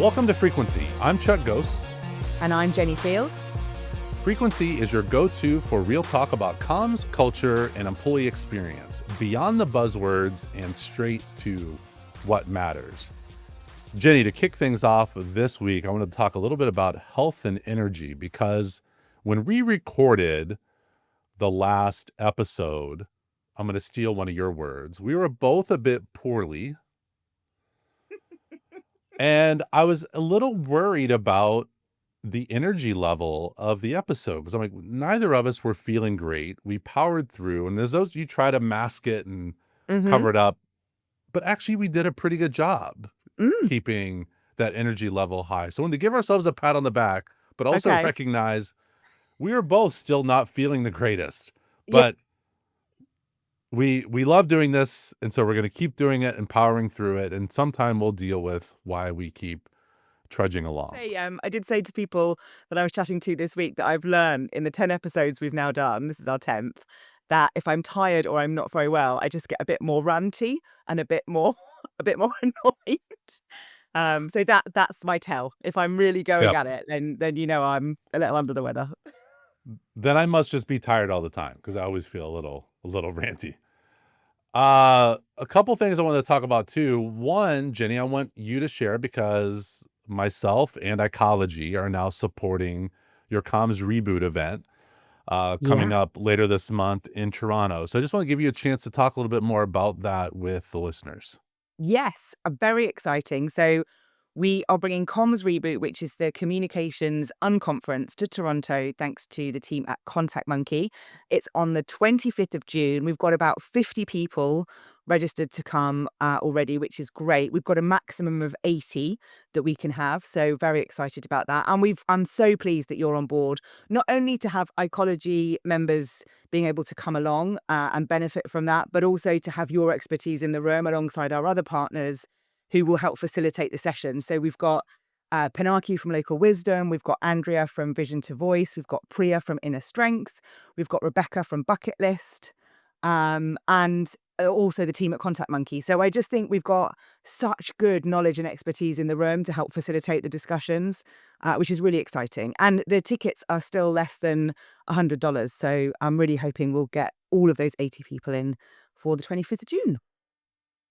Welcome to Frequency. I'm Chuck Ghost. And I'm Jenny Field. Frequency is your go-to for real talk about comms, culture, and employee experience, beyond the buzzwords and straight to what matters. Jenny, to kick things off this week, I want to talk a little bit about health and energy, because when we recorded the last episode, I'm going to steal one of your words, we were both a bit poorly. And I was a little worried about the energy level of the episode, because I'm like, neither of us were feeling great. We powered through, and as those you try to mask it and cover it up, but actually we did a pretty good job keeping that energy level high. So I wanted to give ourselves a pat on the back, but also recognize we were both still not feeling the greatest. But we love doing this, and so we're going to keep doing it and powering through it, and sometime we'll deal with why we keep trudging along. I did say to people that I was chatting to this week that I've learned in the 10 episodes we've now done, this is our 10th, that if I'm tired or I'm not very well, I just get a bit more ranty and a bit more annoyed. So that's my tell. If I'm really going at it, then you know I'm a little under the weather. Then I must just be tired all the time, because I always feel a little ranty. A couple things I wanted to talk about too. One, Jenny, I want you to share, because myself and Ecology are now supporting your Comms Reboot event coming up later this month in Toronto. So I just want to give you a chance to talk a little bit more about that with the listeners. Yes, very exciting. So we are bringing Comms Reboot, which is the communications unconference, to Toronto, thanks to the team at Contact Monkey. It's on the 25th of June. We've got about 50 people registered to come already, which is great. We've got a maximum of 80 that we can have. So very excited about that. And I'm so pleased that you're on board, not only to have Ecology members being able to come along and benefit from that, but also to have your expertise in the room alongside our other partners who will help facilitate the session. So we've got Pinaki from Local Wisdom, we've got Andrea from Vision to Voice, we've got Priya from Inner Strength, we've got Rebecca from Bucket List, and also the team at Contact Monkey. So I just think we've got such good knowledge and expertise in the room to help facilitate the discussions, which is really exciting. And the tickets are still less than $100. So I'm really hoping we'll get all of those 80 people in for the 25th of June.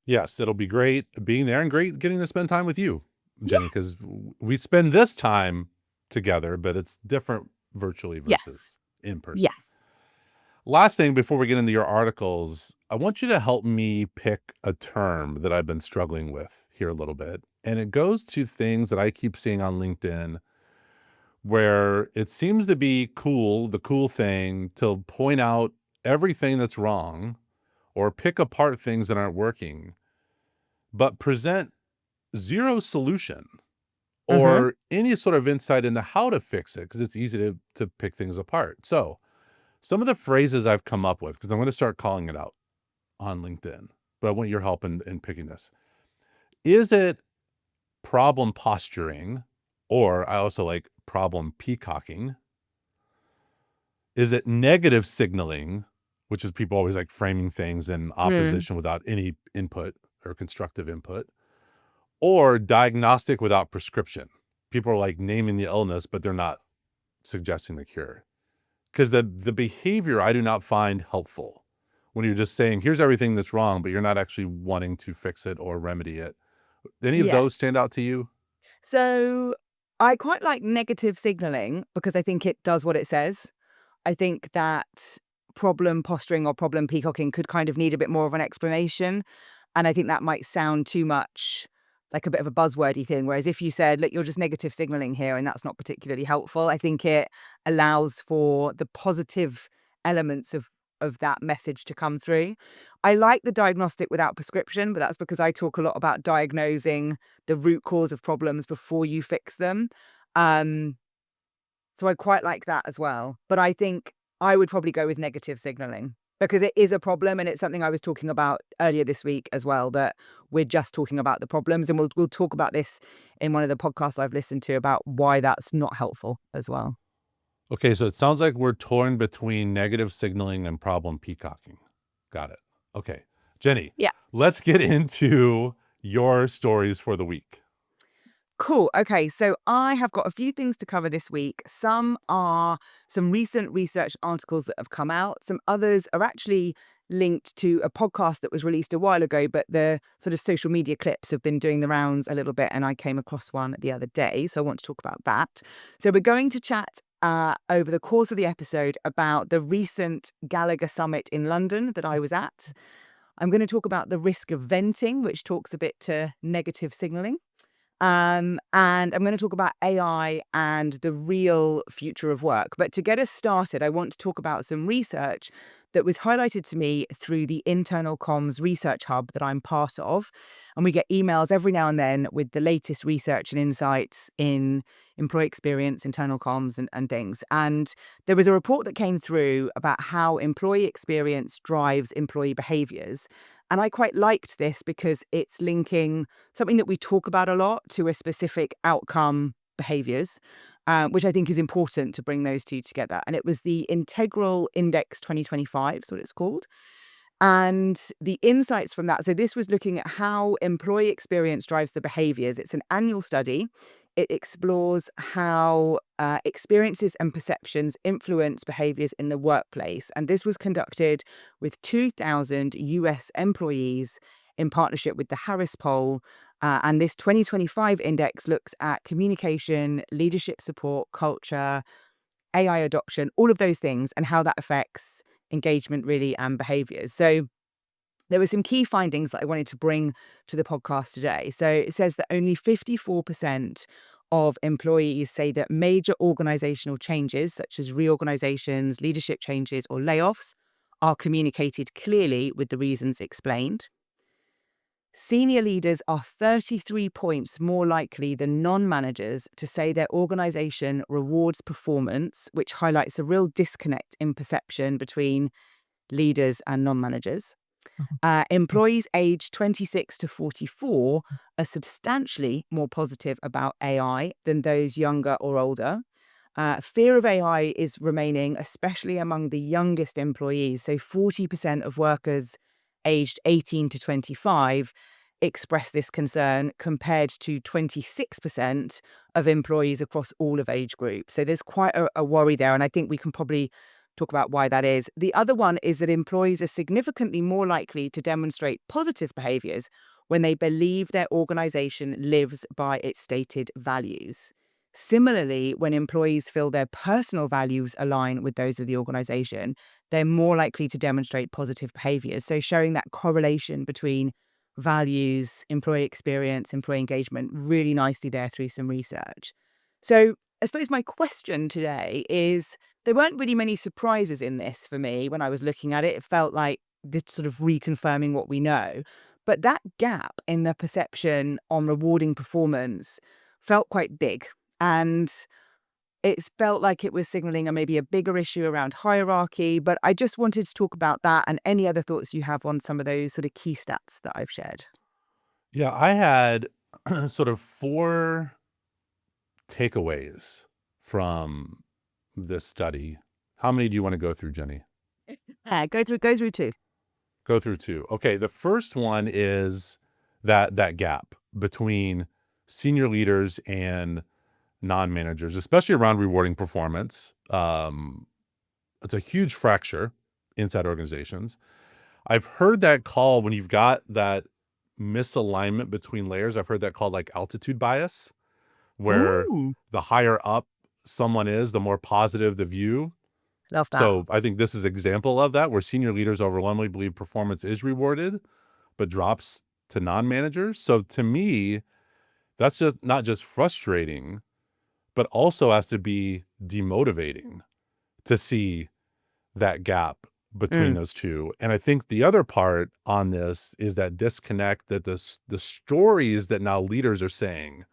Yes, it'll be great being there, and great getting to spend time with you, Jenny, because we spend this time together, but it's different virtually versus in person. Yes. Last thing before we get into your articles, I want you to help me pick a term that I've been struggling with here a little bit. And it goes to things that I keep seeing on LinkedIn, where it seems to be the cool thing to point out everything that's wrong or pick apart things that aren't working, but present zero solution or any sort of insight into how to fix it, because it's easy to pick things apart. So some of the phrases I've come up with, because I'm going to start calling it out on LinkedIn, but I want your help in picking this. Is it problem posturing, or I also like problem peacocking? Is it negative signaling, which is people always like framing things in opposition without any input or constructive input? Or diagnostic without prescription? People are like naming the illness, but they're not suggesting the cure. Because the behavior I do not find helpful when you're just saying, here's everything that's wrong, but you're not actually wanting to fix it or remedy it. Any of those stand out to you? So I quite like negative signaling, because I think it does what it says. I think that problem posturing or problem peacocking could kind of need a bit more of an explanation. And I think that might sound too much like a bit of a buzzwordy thing. Whereas if you said, look, you're just negative signaling here, and that's not particularly helpful, I think it allows for the positive elements of that message to come through. I like the diagnostic without prescription, but that's because I talk a lot about diagnosing the root cause of problems before you fix them. So I quite like that as well. But I think I would probably go with negative signaling, because it is a problem, and it's something I was talking about earlier this week as well, that we're just talking about the problems, and we'll talk about this in one of the podcasts I've listened to about why that's not helpful as well. Okay, so it sounds like we're torn between negative signaling and problem peacocking. Got it. Okay. Jenny, let's get into your stories for the week. Cool. Okay, so I have got a few things to cover this week. Some are some recent research articles that have come out. Some others are actually linked to a podcast that was released a while ago, but the sort of social media clips have been doing the rounds a little bit, and I came across one the other day. So I want to talk about that. So we're going to chat over the course of the episode about the recent Gallagher Summit in London that I was at. I'm going to talk about the risk of venting, which talks a bit to negative signaling. And I'm going to talk about AI and the real future of work. But to get us started, I want to talk about some research that was highlighted to me through the Internal Comms Research Hub that I'm part of. And we get emails every now and then with the latest research and insights in employee experience, internal comms, and things. And there was a report that came through about how employee experience drives employee behaviors. And I quite liked this because it's linking something that we talk about a lot to a specific outcome behaviors, which I think is important to bring those two together. And it was the Integral Index 2025, is what it's called. And the insights from that. So this was looking at how employee experience drives the behaviors. It's an annual study. It explores how experiences and perceptions influence behaviors in the workplace. And this was conducted with 2,000 US employees in partnership with the Harris Poll. And this 2025 index looks at communication, leadership support, culture, AI adoption, all of those things, and how that affects engagement really and behaviors. So there were some key findings that I wanted to bring to the podcast today. So it says that only 54% of employees say that major organizational changes, such as reorganizations, leadership changes, or layoffs, are communicated clearly with the reasons explained. Senior leaders are 33 points more likely than non-managers to say their organization rewards performance, which highlights a real disconnect in perception between leaders and non-managers. Employees aged 26 to 44 are substantially more positive about AI than those younger or older. Fear of AI is remaining, especially among the youngest employees. So 40% of workers aged 18 to 25 express this concern compared to 26% of employees across all of age groups. So there's quite a worry there. And I think we can probably talk about why that is. The other one is that employees are significantly more likely to demonstrate positive behaviors when they believe their organization lives by its stated values. Similarly, when employees feel their personal values align with those of the organization, they're more likely to demonstrate positive behaviors. So showing that correlation between values, employee experience, employee engagement really nicely there through some research. So I suppose my question today is, there weren't really many surprises in this for me when I was looking at it. It felt like this sort of reconfirming what we know. But that gap in the perception on rewarding performance felt quite big. And it felt like it was signaling maybe a bigger issue around hierarchy. But I just wanted to talk about that and any other thoughts you have on some of those sort of key stats that I've shared. Yeah, I had sort of 4 takeaways from this study. How many do you want to go through, Jenny? Go through two. Go through 2. Okay, the first one is that gap between senior leaders and non-managers, especially around rewarding performance. It's a huge fracture inside organizations. I've heard that called, when you've got that misalignment between layers, I've heard that called like altitude bias, where Ooh, the higher up someone is, the more positive the view. love that. So I think this is an example of that, where senior leaders overwhelmingly believe performance is rewarded, but drops to non-managers. So to me, that's just not just frustrating, but also has to be demotivating to see that gap between Mm, those two. And I think the other part on this is that disconnect, that the stories that now leaders are saying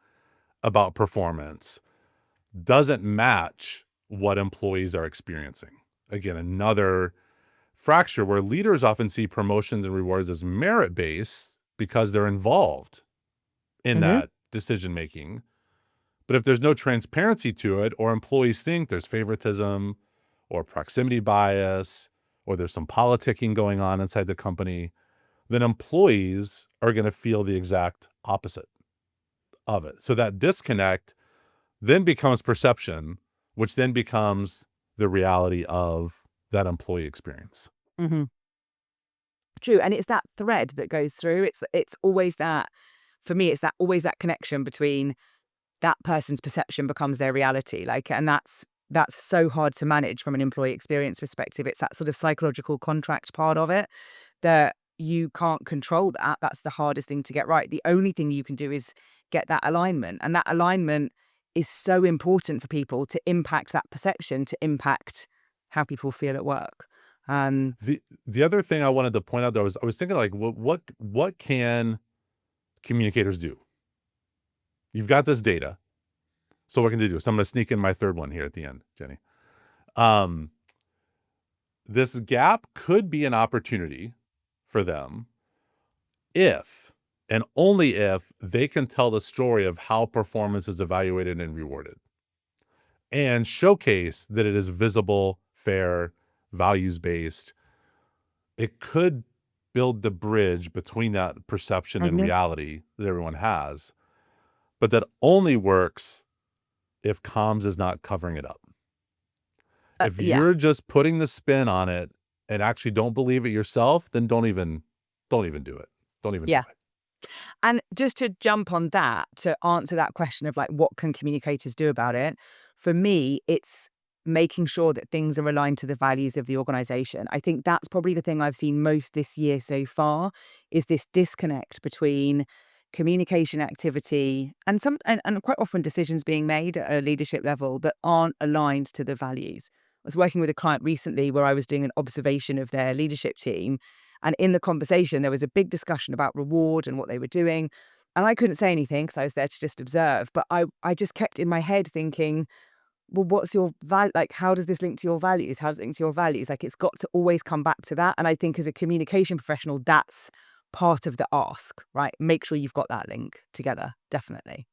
about performance doesn't match what employees are experiencing. Again, another fracture where leaders often see promotions and rewards as merit-based because they're involved in hmm that decision making. But if there's no transparency to it, or employees think there's favoritism or proximity bias, or there's some politicking going on inside the company, then employees are going to feel the exact opposite. of it. So that disconnect then becomes perception, which then becomes the reality of that employee experience. Hmm. True. And it's that thread that goes through. It's always that, for me, it's that always that connection between that person's perception becomes their reality. Like, and that's so hard to manage from an employee experience perspective. It's that sort of psychological contract part of it that you can't control that. That's the hardest thing to get right. The only thing you can do is get that alignment. And that alignment is so important for people to impact that perception, to impact how people feel at work. Um, The other thing I wanted to point out though is I was thinking like, what can communicators do? You've got this data. So what can they do? So I'm going to sneak in my third one here at the end, Jenny. Um, this gap could be an opportunity for them if and only if they can tell the story of how performance is evaluated and rewarded and showcase that it is visible, fair, values based. It could build the bridge between that perception and Mhm. reality that everyone has, but that only works if comms is not covering it up. If yeah. you're just putting the spin on it and actually don't believe it yourself, then don't even do it. Don't even Yeah. try. And just to jump on that, to answer that question of like, what can communicators do about it? For me, it's making sure that things are aligned to the values of the organization. I think that's probably the thing I've seen most this year so far is this disconnect between communication activity and and quite often decisions being made at a leadership level that aren't aligned to the values. I was working with a client recently where I was doing an observation of their leadership team, and in the conversation, there was a big discussion about reward and what they were doing. And I couldn't say anything because I was there to just observe. But I just kept in my head thinking, well, what's your value? Like, how does this link to your values? How does it link to your values? Like, it's got to always come back to that. And I think as a communication professional, that's part of the ask, right? Make sure you've got that link together. Definitely.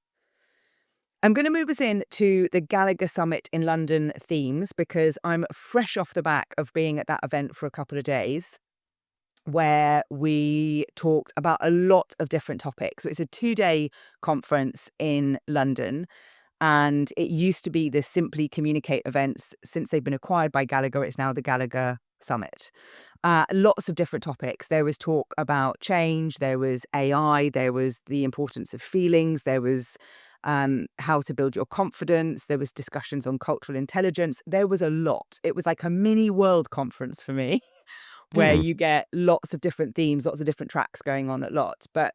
I'm going to move us in to the Gallagher Summit in London themes because I'm fresh off the back of being at that event for a couple of days where we talked about a lot of different topics. So it's a 2-day conference in London, and it used to be the Simply Communicate events. Since they've been acquired by Gallagher, it's now the Gallagher Summit. Lots of different topics. There was talk about change, there was AI, there was the importance of feelings, there was how to build your confidence, there was discussions on cultural intelligence. There was a lot. It was like a mini world conference for me. Where Hmm. you get lots of different themes, lots of different tracks going on a lot. But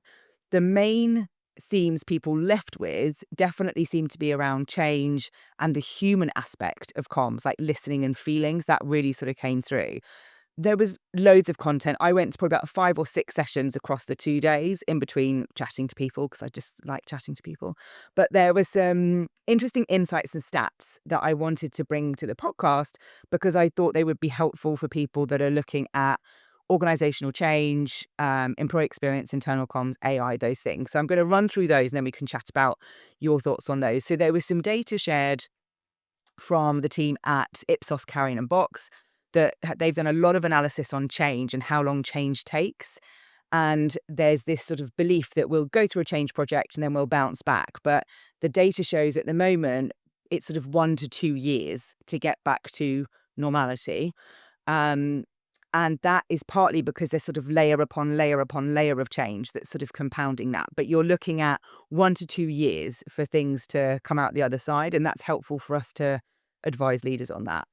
the main themes people left with definitely seem to be around change and the human aspect of comms, like listening and feelings. That really sort of came through. There was loads of content. I went to probably about 5 or 6 sessions across the 2 days in between chatting to people because I just like chatting to people. But there was some interesting insights and stats that I wanted to bring to the podcast because I thought they would be helpful for people that are looking at organizational change, employee experience, internal comms, AI, those things. So I'm going to run through those and then we can chat about your thoughts on those. So there was some data shared from the team at Ipsos, Carrion and Box that they've done a lot of analysis on change and how long change takes. And there's this sort of belief that we'll go through a change project and then we'll bounce back. But the data shows at the moment it's sort of 1 to 2 years to get back to normality. Um, and that is partly because there's sort of layer upon layer upon layer of change that's sort of compounding that. But you're looking at 1 to 2 years for things to come out the other side. And that's helpful for us to advise leaders on that.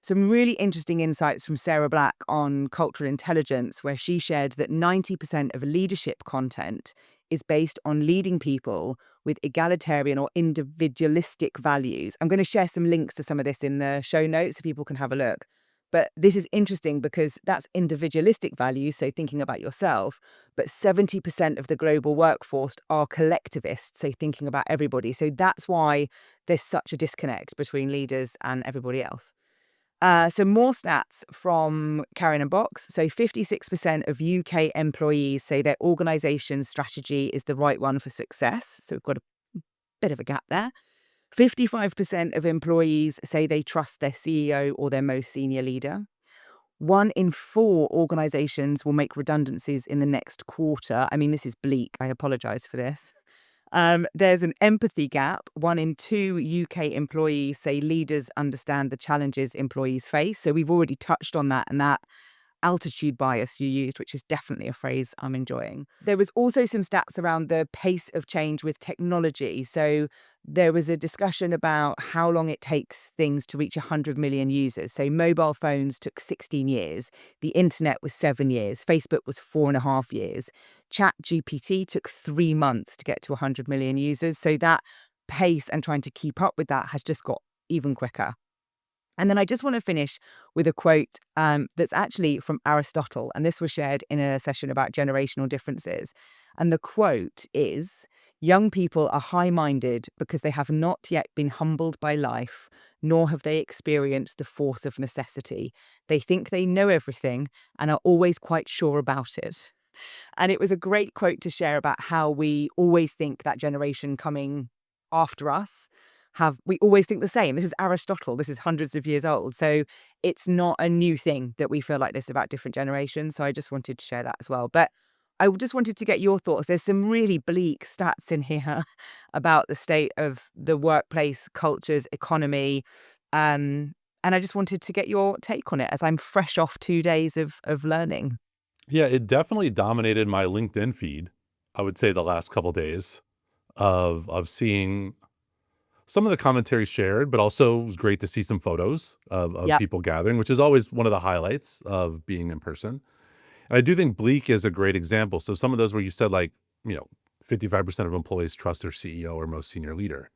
Some really interesting insights from Sarah Black on cultural intelligence, where she shared that 90% of leadership content is based on leading people with egalitarian or individualistic values. I'm going to share some links to some of this in the show notes so people can have a look. But this is interesting because that's individualistic values, so thinking about yourself, but 70% of the global workforce are collectivists, so thinking about everybody. So that's why there's such a disconnect between leaders and everybody else. So more stats from Carrion and Box. So 56% of UK employees say their organisation's strategy is the right one for success. So we've got a bit of a gap there. 55% of employees say they trust their CEO or their most senior leader. 1 in 4 organisations will make redundancies in the next quarter. I mean, this is bleak. I apologise for this. There's an empathy gap. 1 in 2 UK employees say leaders understand the challenges employees face. So we've already touched on that, and that altitude bias you used, which is definitely a phrase I'm enjoying. There was also some stats around the pace of change with technology. So there was a discussion about how long it takes things to reach 100 million users. So mobile phones took 16 years, the internet was 7 years, Facebook was 4.5 years. Chat GPT took 3 months to get to 100 million users. So that pace and trying to keep up with that has just got even quicker. And then I just want to finish with a quote that's actually from Aristotle. And this was shared in a session about generational differences. And the quote is: young people are high minded because they have not yet been humbled by life, nor have they experienced the force of necessity. They think they know everything and are always quite sure about it. And it was a great quote to share about how we always think that generation coming after us we always think the same. This is Aristotle. This is hundreds of years old. So it's not a new thing that we feel like this about different generations. So I just wanted to share that as well. But I just wanted to get your thoughts. There's some really bleak stats in here about the state of the workplace, cultures, economy. And I just wanted to get your take on it as I'm fresh off 2 days of learning. Yeah, it definitely dominated my LinkedIn feed, I would say the last couple days of seeing some of the commentary shared, but also it was great to see some photos of Yep. people gathering, which is always one of the highlights of being in person. And I do think Bleak is a great example. So some of those where you said like, 55% of employees trust their CEO or most senior leader.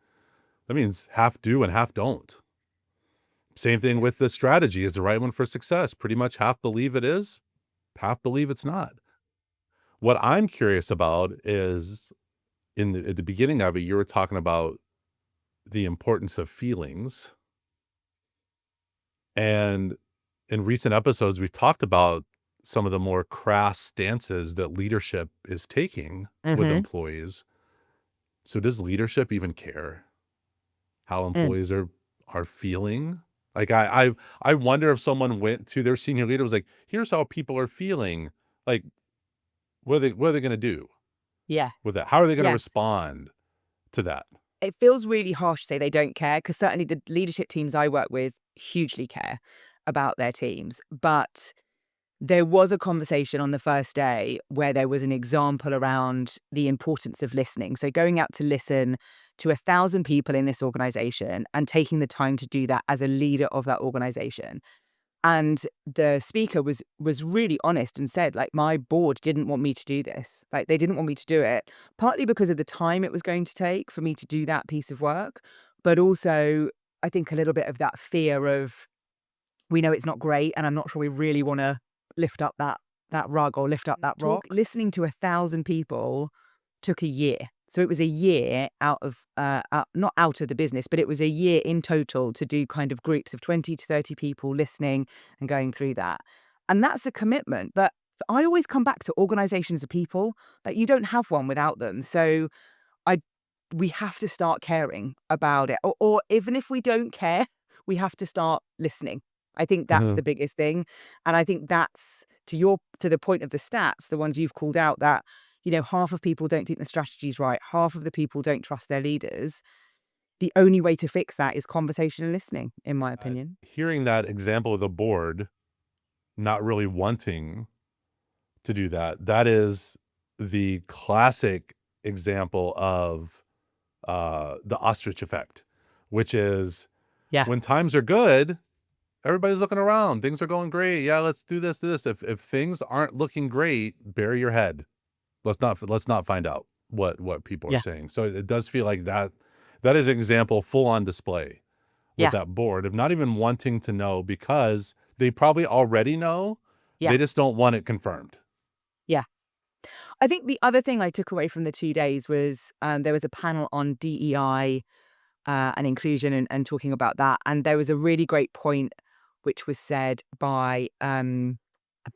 That means half do and half don't. Same thing with the strategy is the right one for success. Pretty much half believe it is, half believe it's not. What I'm curious about is at the beginning of it, you were talking about the importance of feelings. And in recent episodes, we've talked about some of the more crass stances that leadership is taking with Mm-hmm. employees. So does leadership even care how Mm. employees are feeling? Like I wonder if someone went to their senior leader was like, here's how people are feeling. Like, what are they gonna do Yeah. with that? How are they gonna Yes. respond to that? It feels really harsh to say they don't care, because certainly the leadership teams I work with hugely care about their teams. But there was a conversation on the first day where there was an example around the importance of listening. So going out to listen to 1,000 people in this organization and taking the time to do that as a leader of that organization. And the speaker was really honest and said, like, my board didn't want me to do this. Like, they didn't want me to do it, partly because of the time it was going to take for me to do that piece of work, but also I think a little bit of that fear of, we know it's not great, and I'm not sure we really want to lift up that rug or lift up that rock. Listening to 1,000 people took a year. So it was a year not out of the business, but it was a year in total to do kind of groups of 20 to 30 people listening and going through that. And that's a commitment. But I always come back to organizations of people that you don't have one without them. So I we have to start caring about it. Or even if we don't care, we have to start listening. I think that's Mhm. the biggest thing. And I think that's to the point of the stats, the ones you've called out, that, half of people don't think the strategy's right, half of the people don't trust their leaders. The only way to fix that is conversation and listening, in my opinion. Hearing that example of the board not really wanting to do that, that is the classic example of, the ostrich effect, which is Yeah. when times are good, everybody's looking around, things are going great, "Yeah, let's do this." If things aren't looking great, bury your head. Let's not find out what people are Yeah. saying. So it does feel like that is an example full on display with Yeah. that board of not even wanting to know because they probably already know, Yeah. they just don't want it confirmed. Yeah. I think the other thing I took away from the 2 days was, there was a panel on DEI and inclusion, and talking about that. And there was a really great point which was said by, I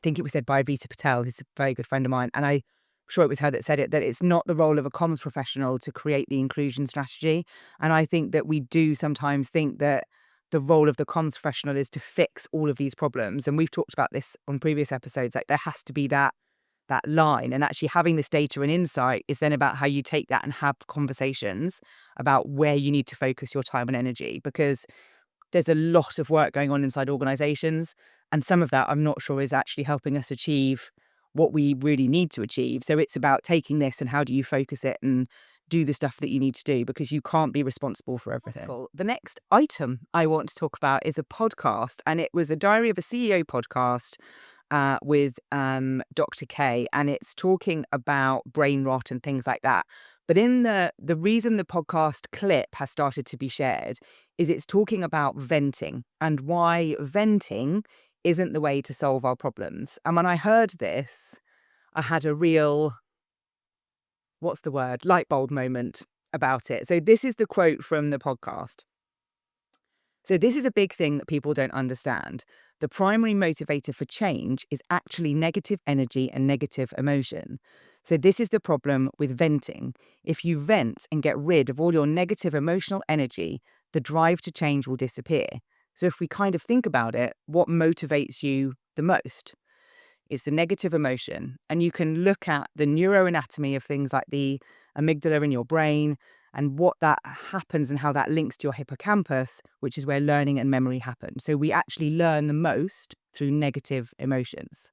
think it was said by Vita Patel, who's a very good friend of mine. And I'm sure it was her that said it, that it's not the role of a comms professional to create the inclusion strategy. And I think that we do sometimes think that the role of the comms professional is to fix all of these problems. And we've talked about this on previous episodes. Like, there has to be that that line. And actually having this data and insight is then about how you take that and have conversations about where you need to focus your time and energy, because there's a lot of work going on inside organizations. And some of that I'm not sure is actually helping us achieve what we really need to achieve. So it's about taking this and how do you focus it and do the stuff that you need to do, because you can't be responsible for everything. Cool. The next item I want to talk about is a podcast, and it was a Diary of a CEO podcast with Dr. K, and it's talking about brain rot and things like that. But in the reason the podcast clip has started to be shared is it's talking about venting and why venting isn't the way to solve our problems. And when I heard this, I had a real, what's the word, light bulb moment about it. So this is the quote from the podcast. So this is a big thing that people don't understand. The primary motivator for change is actually negative energy and negative emotion. So this is the problem with venting. If you vent and get rid of all your negative emotional energy, the drive to change will disappear. So if we kind of think about it, what motivates you the most is the negative emotion. And you can look at the neuroanatomy of things like the amygdala in your brain and what that happens and how that links to your hippocampus, which is where learning and memory happen. So we actually learn the most through negative emotions.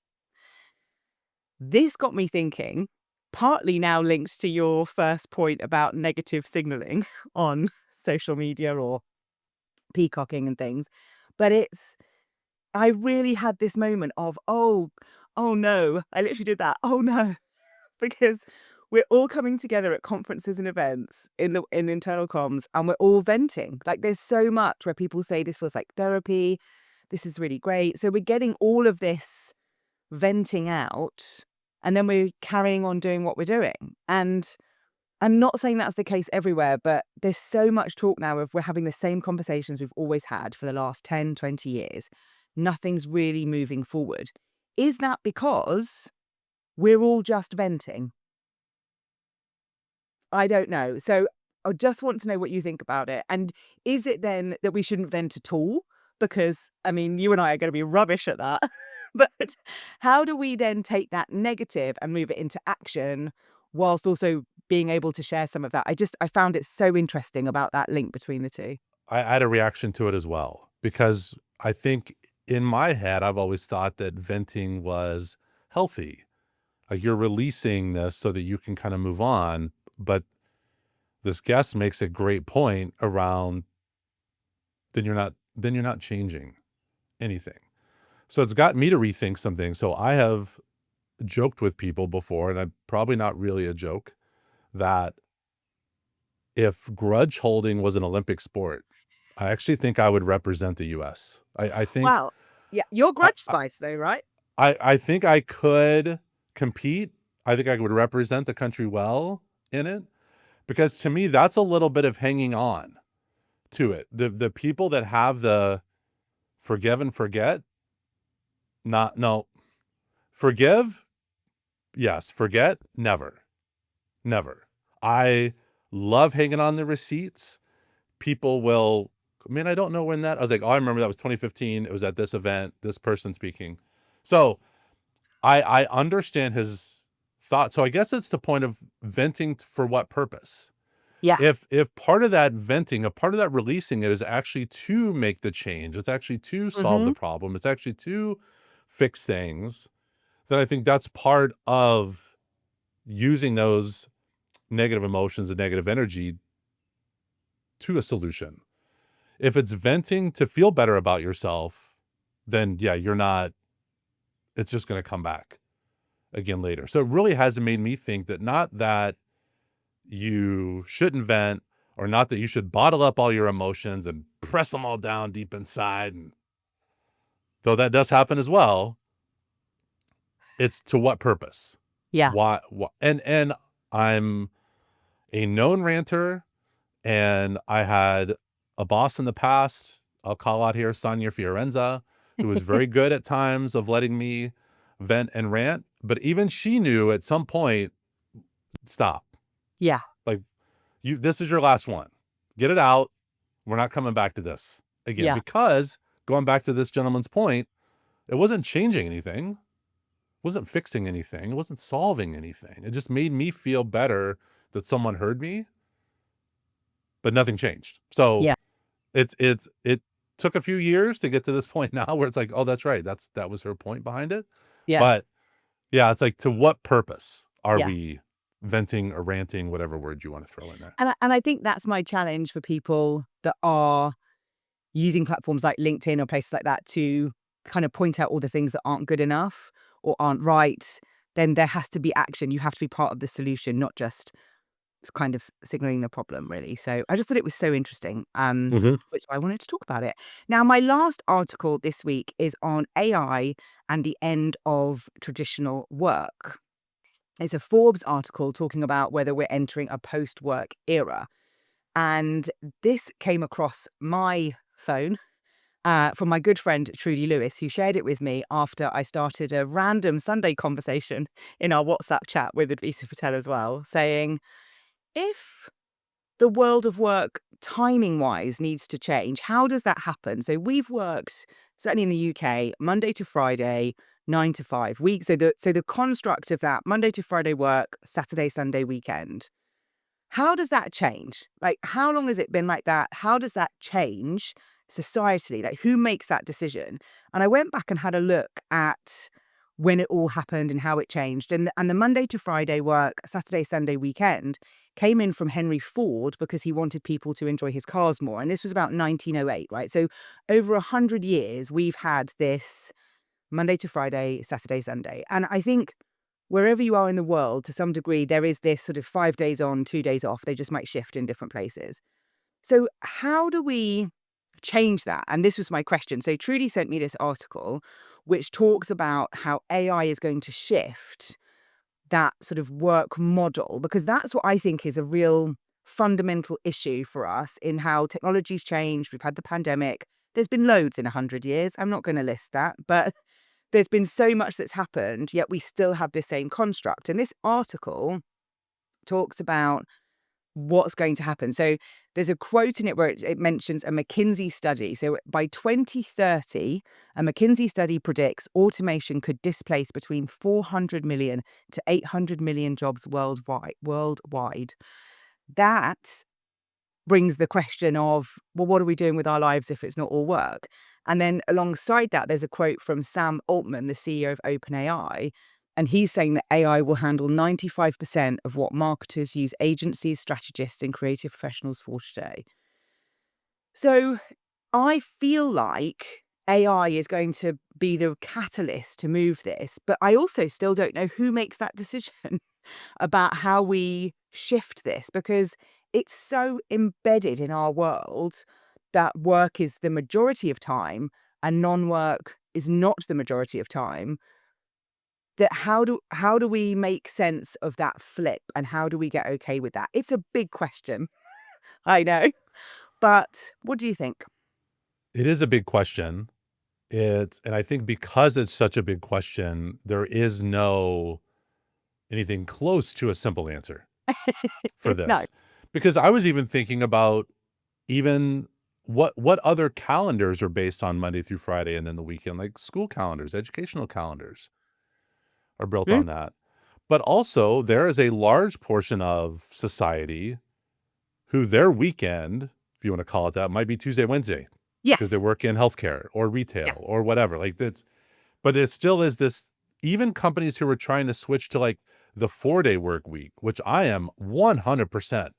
This got me thinking, partly now linked to your first point about negative signaling on social media or peacocking and things. But I really had this moment of, oh no, I literally did that. Oh no, because we're all coming together at conferences and events in internal comms, and we're all venting. Like there's so much where people say this feels like therapy. This is really great. So we're getting all of this venting out, and then we're carrying on doing what we're doing. And I'm not saying that's the case everywhere, but there's so much talk now of we're having the same conversations we've always had for the last 10, 20 years. Nothing's really moving forward. Is that because we're all just venting? I don't know. So I just want to know what you think about it. And is it then that we shouldn't vent at all? Because, I mean, you and I are going to be rubbish at that. But how do we then take that negative and move it into action whilst also being able to share some of that? I found it so interesting about that link between the two. I had a reaction to it as well, because I think in my head, I've always thought that venting was healthy. Like you're releasing this so that you can kind of move on. But this guest makes a great point around then you're not changing anything. So it's got me to rethink something. So I have joked with people before, and I'm probably not really a joke, that if grudge holding was an Olympic sport, I actually think I would represent the US. I think Wow. Yeah. You're I, grudge spice though, right? I think I could compete. I think I would represent the country well in it, because to me that's a little bit of hanging on to it. The people that have the forgive and forget, not no, forgive, yes, forget, never. Never. I love hanging on the receipts. People will, man, I don't know when that, I was like, oh, I remember that was 2015. It was at this event, this person speaking. So I understand his thought. So I guess it's the point of venting for what purpose? Yeah. If part of that venting, a part of that releasing it is actually to make the change, it's actually to solve Hmm. the problem, it's actually to fix things, then I think that's part of using those negative emotions and negative energy to a solution. If it's venting to feel better about yourself, then yeah, you're not, it's just going to come back again later. So it really has made me think that not that you shouldn't vent, or not that you should bottle up all your emotions and press them all down deep inside. And though that does happen as well, it's to what purpose? Yeah. Why? And I'm a known ranter. And I had a boss in the past, I'll call out here Sonia Fiorenza, who was very good at times of letting me vent and rant. But even she knew at some point, stop. Yeah. Like, this is your last one. Get it out. We're not coming back to this again. Yeah. Because going back to this gentleman's point, it wasn't changing anything. wasn't fixing anything. It wasn't solving anything. It just made me feel better that someone heard me, but nothing changed. So Yeah. it took a few years to get to this point now where it's like, oh, that's right. That was her point behind it. Yeah. But yeah, it's like, to what purpose are Yeah. we venting or ranting, whatever word you want to throw in there? And I think that's my challenge for people that are using platforms like LinkedIn or places like that to kind of point out all the things that aren't good enough or aren't right. Then there has to be action. You have to be part of the solution, not just kind of signaling the problem, really. So I just thought it was so interesting, Mhm. which I wanted to talk about it. Now, my last article this week is on AI and the end of traditional work. It's a Forbes article talking about whether we're entering a post-work era. And this came across my phone from my good friend Trudy Lewis, who shared it with me after I started a random Sunday conversation in our WhatsApp chat with Advisa Patel as well, saying, if the world of work timing wise needs to change, how does that happen? So we've worked, certainly in the UK, Monday to Friday, 9 to 5 weeks. So the construct of that Monday to Friday work, Saturday, Sunday weekend. How does that change? Like, how long has it been like that? How does that change societally? Like, who makes that decision? And I went back and had a look at when it all happened and how it changed. And the Monday to Friday work, Saturday, Sunday weekend came in from Henry Ford because he wanted people to enjoy his cars more. And this was about 1908, right? So over 100 years, we've had this Monday to Friday, Saturday, Sunday. And I think wherever you are in the world, to some degree, there is this sort of 5 days on, 2 days off. They just might shift in different places. So, how do we change that? And this was my question. So, Trudy sent me this article which talks about how AI is going to shift that sort of work model, because that's what I think is a real fundamental issue for us in how technology's changed. We've had the pandemic. There's been loads in 100 years. I'm not going to list that, but there's been so much that's happened, yet we still have the same construct. And this article talks about what's going to happen. So there's a quote in it where it mentions a McKinsey study. So by 2030, a McKinsey study predicts automation could displace between 400 million to 800 million jobs worldwide. That brings the question of, well, what are we doing with our lives if it's not all work? And then alongside that, there's a quote from Sam Altman, the CEO of OpenAI, and he's saying that AI will handle 95% of what marketers use agencies, strategists, and creative professionals for today. So I feel like AI is going to be the catalyst to move this, but I also still don't know who makes that decision about how we shift this, because it's so embedded in our world that work is the majority of time and non-work is not the majority of time, that how do we make sense of that flip and how do we get okay with that? It's a big question. I know. But what do you think? It is a big question. And I think because it's such a big question, there is no anything close to a simple answer for No. this. Because I was even thinking about, even what other calendars are based on Monday through Friday and then the weekend, like school calendars, educational calendars are built Mm, on that. But also, there is a large portion of society who their weekend, if you want to call it that, might be Tuesday, Wednesday, because they yes. work in healthcare or Yeah. retail or whatever. Like that's, but it still is this. Even companies who are trying to switch to like the 4-day work week, which I am 100%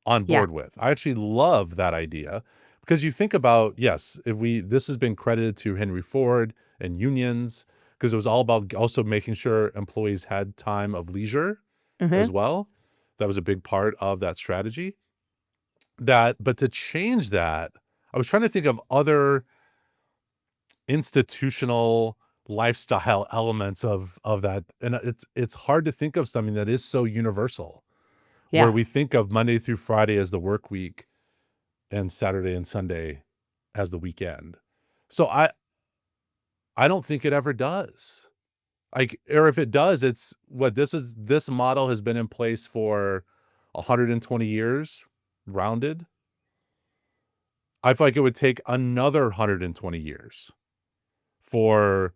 on Yeah. board with. I actually love that idea, because you think about, yes, if we this has been credited to Henry Ford and unions, because it was all about also making sure employees had time of leisure Hmm. as well. That was a big part of that strategy. But to change that, I was trying to think of other institutional lifestyle elements of that, and it's hard to think of something that is so universal, where Yeah. we think of Monday through Friday as the work week and Saturday and Sunday as the weekend. So I don't think it ever does. Like, or if it does, it's what this model has been in place for 120 years rounded. I feel like it would take another 120 years for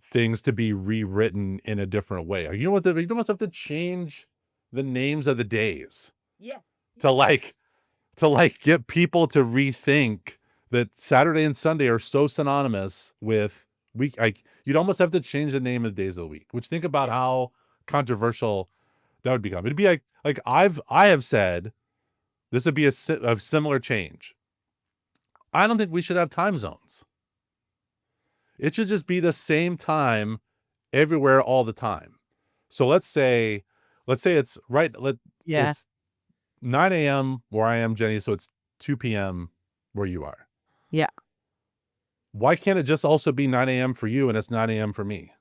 things to be rewritten in a different way. You know what? You almost have to change the names of the days Yeah. to Yeah. get people to rethink that Saturday and Sunday are so synonymous with week. Like you'd almost have to change the name of the days of the week. Which think about Yeah. how controversial that would become. It'd be like I have said this would be a similar change. I don't think we should have time zones. It should just be the same time everywhere all the time. So let's say it's right. Yeah. It's 9 a.m. where I am, Jenny. So it's 2 p.m. where you are. Yeah. Why can't it just also be 9 a.m. for you and it's 9 a.m. for me?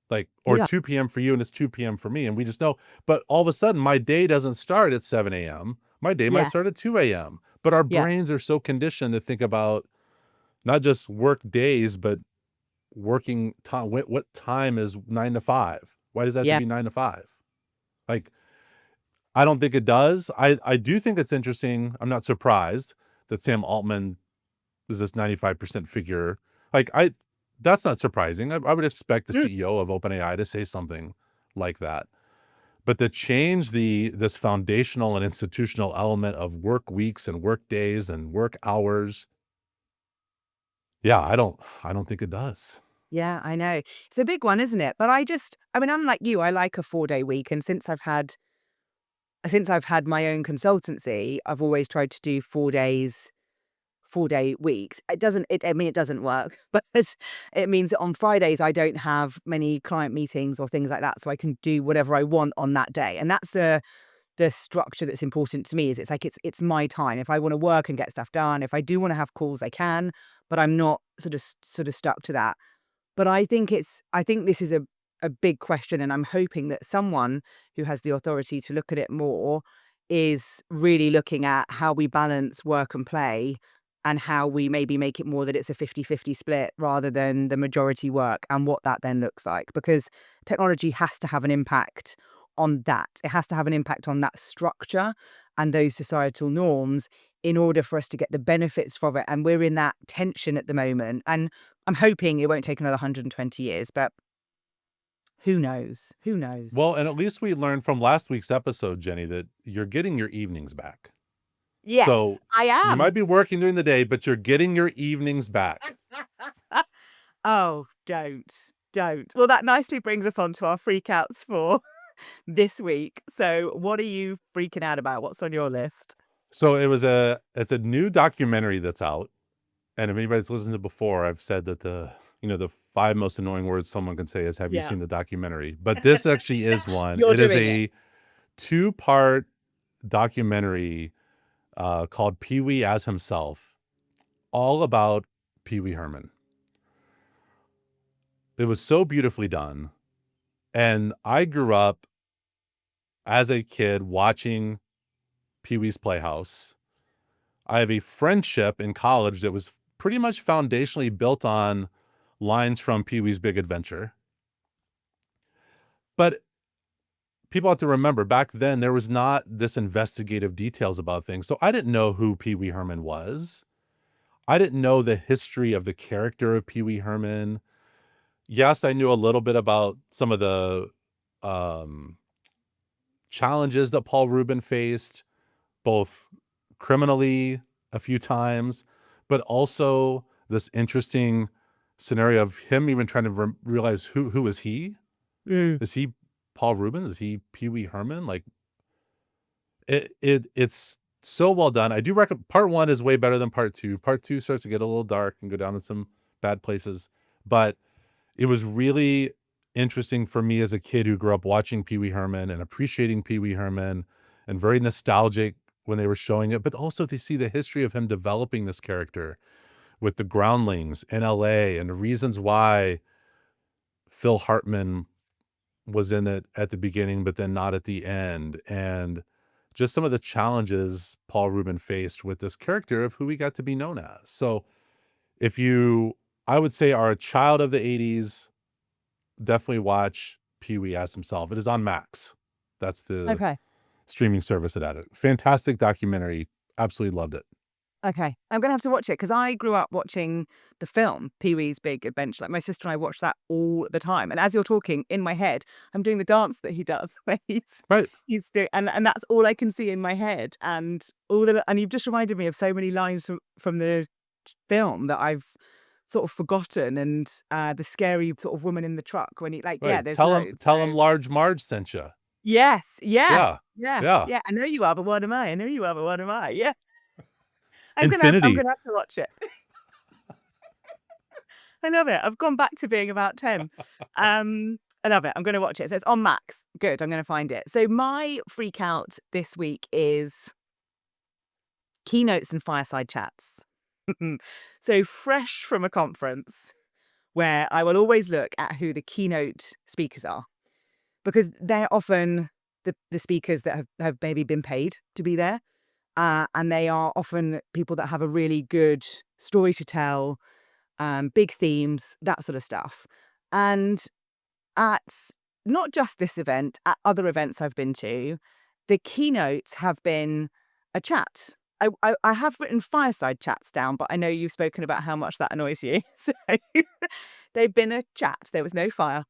Like, or Yeah. 2 p.m. for you and it's 2 p.m. for me. And we just know, but all of a sudden my day doesn't start at 7 a.m. My day might Yeah. start at 2 a.m. But our Yeah. brains are so conditioned to think about not just work days, but working time. What time is 9 to 5? Why does that have to Yeah. be 9 to 5? Like, I don't think it does. I do think it's interesting. I'm not surprised that Sam Altman is this 95% figure. Like that's not surprising. I would expect the Mm. CEO of OpenAI to say something like that. But to change this foundational and institutional element of work weeks and work days and work hours, yeah, I don't think it does. Yeah, I know. It's a big one, isn't it? But I mean, I'm like you, I like a 4-day week. And since I've had my own consultancy, I've always tried to do 4 day weeks. I mean, it doesn't work, but it means that on Fridays, I don't have many client meetings or things like that. So I can do whatever I want on that day. And that's the structure that's important to me is it's like it's my time. If I want to work and get stuff done, if I do want to have calls, I can, but I'm not sort of stuck to that. But I think this is a big question, and I'm hoping that someone who has the authority to look at it more is really looking at how we balance work and play and how we maybe make it more that it's a 50-50 split rather than the majority work and what that then looks like. Because technology has to have an impact on that. It has to have an impact on that structure and those societal norms in order for us to get the benefits from it. And we're in that tension at the moment. And I'm hoping it won't take another 120 years, but who knows? Who knows? Well, and at least we learned from last week's episode, Jenny, that you're getting your evenings back. Yes, So I you am. might be working during the day, but you're getting your evenings back. Oh, don't. Well, that nicely brings us on to our freakouts for this week. So, what are you freaking out about? What's on your list? So it's a new documentary that's out. And if anybody's listened to before, I've said that the 5 most annoying words someone can say is, "Have you Yeah, seen the documentary?" But this actually is one. you're It is doing it. a two-part documentary, called Pee Wee as Himself, all about Pee Wee Herman. It was so beautifully done, and I grew up as a kid watching Pee Wee's Playhouse. I have a friendship in college that was pretty much foundationally built on lines from Pee Wee's Big Adventure. But people have to remember back then there was not this investigative details about things. So I didn't know who Pee Wee Herman was. I didn't know the history of the character of Pee Wee Herman. Yes, I knew a little bit about some of the um, challenges that Paul Rubin faced, both criminally a few times, but also this interesting scenario of him even trying to realize who is he? Mm. Is he Paul Rubin? Is he Pee Wee Herman? Like it's so well done. I do recommend part one is way better than part two. Part two starts to get a little dark and go down to some bad places, but it was really interesting for me as a kid who grew up watching Pee Wee Herman and appreciating Pee Wee Herman and very nostalgic when they were showing it, but also to see the history of him developing this character with the groundlings in LA and the reasons why Phil Hartman was in it at the beginning, but then not at the end. And just some of the challenges Paul Rubin faced with this character of who he got to be known as. So if you, I would say, are a child of the 80s, definitely watch Pee Wee as Himself. It is on Max. That's the Okay. streaming service that had it. Fantastic documentary. Absolutely loved it. Okay, I'm gonna have to watch it because I grew up watching the film Pee-wee's Big Adventure. Like, my sister and I watched that all the time, and as you're talking, in my head, I'm doing the dance that he does where Right. he's doing, and that's all I can see in my head, and you've just reminded me of so many lines from the film that I've sort of forgotten, and, the scary sort of woman in the truck when he like, yeah, Right. there's Tell him loads, tell him so Large Marge sent you. yes, yeah, Yeah. yeah, Yeah. yeah, "I know you are, but what am I? I know you are, but what am I?" Yeah, I'm Infinity. gonna have to watch it. I love it. I've gone back to being about 10. I love it. I'm gonna watch it. So it's on Max. Good, I'm gonna find it. So my freak out this week is keynotes and fireside chats. So fresh from a conference where I will always look at who the keynote speakers are, because they're often the speakers that have maybe been paid to be there. And they are often people that have a really good story to tell, big themes, that sort of stuff. And at not just this event, at other events I've been to, the keynotes have been a chat. I have written fireside chats down, but I know you've spoken about how much that annoys you. So they've been a chat. There was no fire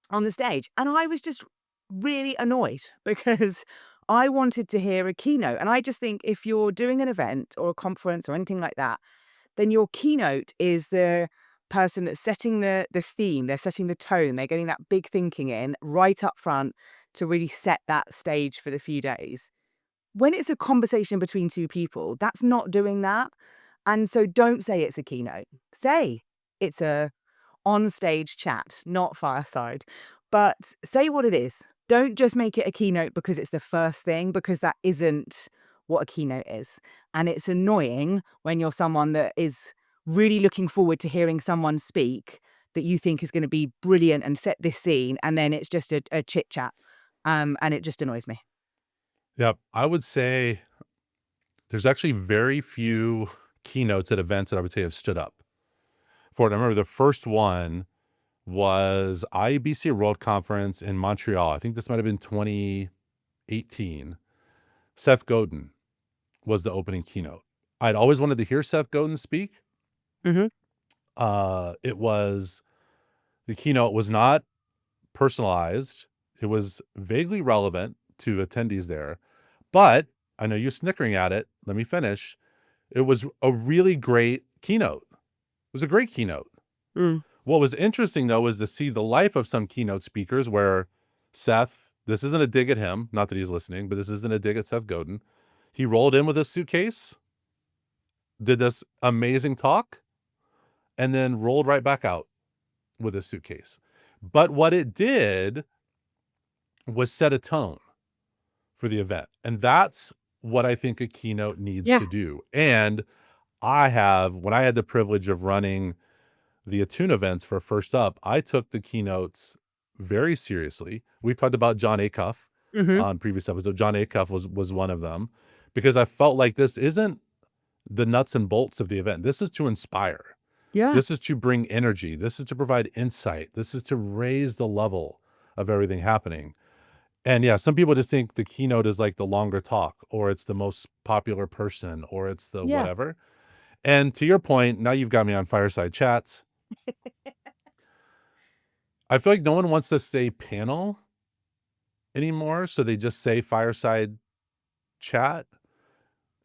on the stage. And I was just really annoyed because I wanted to hear a keynote. And I just think if you're doing an event or a conference or anything like that, then your keynote is the person that's setting the theme, they're setting the tone, they're getting that big thinking in right up front to really set that stage for the few days. When it's a conversation between two people, that's not doing that. And so don't say it's a keynote. Say it's a on-stage chat, not fireside. But say what it is. Don't just make it a keynote because it's the first thing, because that isn't what a keynote is. And it's annoying when you're someone that is really looking forward to hearing someone speak that you think is going to be brilliant and set this scene, and then it's just a chit chat. And it just annoys me. Yep. I would say there's actually very few keynotes at events that I would say have stood up for it. I remember the first one was IBC World Conference in Montreal. I think this might have been 2018. Seth Godin was the opening keynote. I'd always wanted to hear Seth Godin speak. Hmm. It was the keynote was not personalized. It was vaguely relevant to attendees there, but I know you're snickering at it. Let me finish. It was a really great keynote. It was a great keynote. Mm. What was interesting though was to see the life of some keynote speakers where Seth, this isn't a dig at him, not that he's listening, but this isn't a dig at Seth Godin. He rolled in with a suitcase, did this amazing talk, and then rolled right back out with a suitcase. But what it did was set a tone for the event. And that's what I think a keynote needs Yeah. to do. And when I had the privilege of running the Attune events for First Up, I took the keynotes very seriously. We've talked about John Acuff Hmm. on previous episodes. John Acuff was one of them because I felt like this isn't the nuts and bolts of the event. This is to inspire. Yeah. This is to bring energy. This is to provide insight. This is to raise the level of everything happening. And yeah, some people just think the keynote is like the longer talk, or it's the most popular person, or it's the Yeah. whatever. And to your point, now you've got me on fireside chats. I feel like no one wants to say panel anymore, so they just say fireside chat.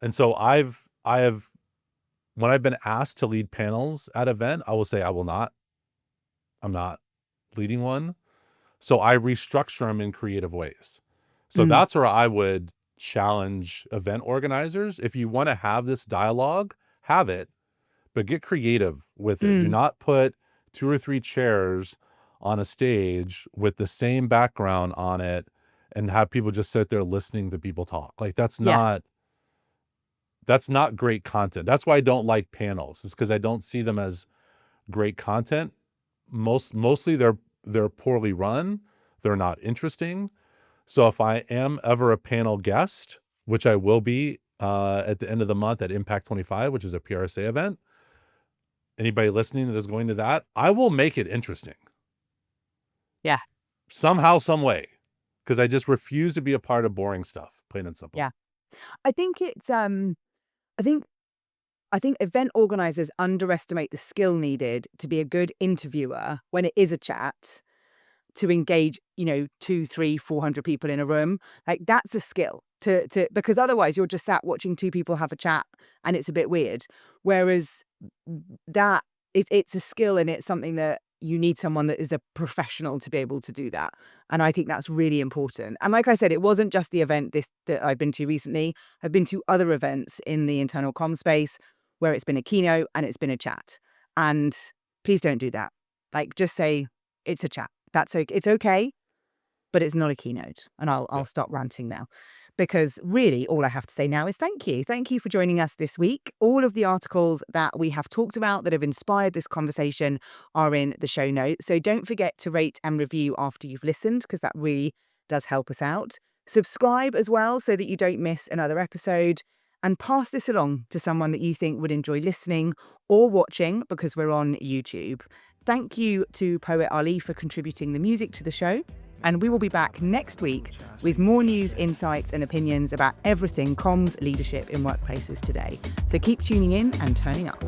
And so I have when I've been asked to lead panels at event, I will say I will not. I'm not leading one. So I restructure them in creative ways. So Mm. that's where I would challenge event organizers. If you want to have this dialogue, have it, but get creative with it. Do Mm. not put two or three chairs on a stage with the same background on it and have people just sit there listening to people talk. Like Yeah. that's not great content. That's why I don't like panels, is because I don't see them as great content. Mostly they're poorly run. They're not interesting. So if I am ever a panel guest, which I will be at the end of the month at Impact 25, which is a PRSA event, anybody listening that is going to that, I will make it interesting Yeah. somehow, some way, because I just refuse to be a part of boring stuff, plain and simple. Yeah. I think it's I think I think event organizers underestimate the skill needed to be a good interviewer when it is a chat, to engage, 2, 3, 400 people in a room. Like, that's a skill because otherwise you're just sat watching two people have a chat and it's a bit weird. Whereas that it's a skill, and it's something that you need someone that is a professional to be able to do that. And I think that's really important. And like I said, it wasn't just the event that I've been to recently. I've been to other events in the internal comm space where it's been a keynote and it's been a chat. And please don't do that. Like, just say it's a chat. That's okay. It's okay, but it's not a keynote. And I'll stop ranting now, because really all I have to say now is thank you. Thank you for joining us this week. All of the articles that we have talked about that have inspired this conversation are in the show notes. So don't forget to rate and review after you've listened, because that really does help us out. Subscribe as well so that you don't miss another episode, and pass this along to someone that you think would enjoy listening or watching, because we're on YouTube. Thank you to Poet Ali for contributing the music to the show. And we will be back next week with more news, insights, and opinions about everything comms leadership in workplaces today. So keep tuning in and turning up.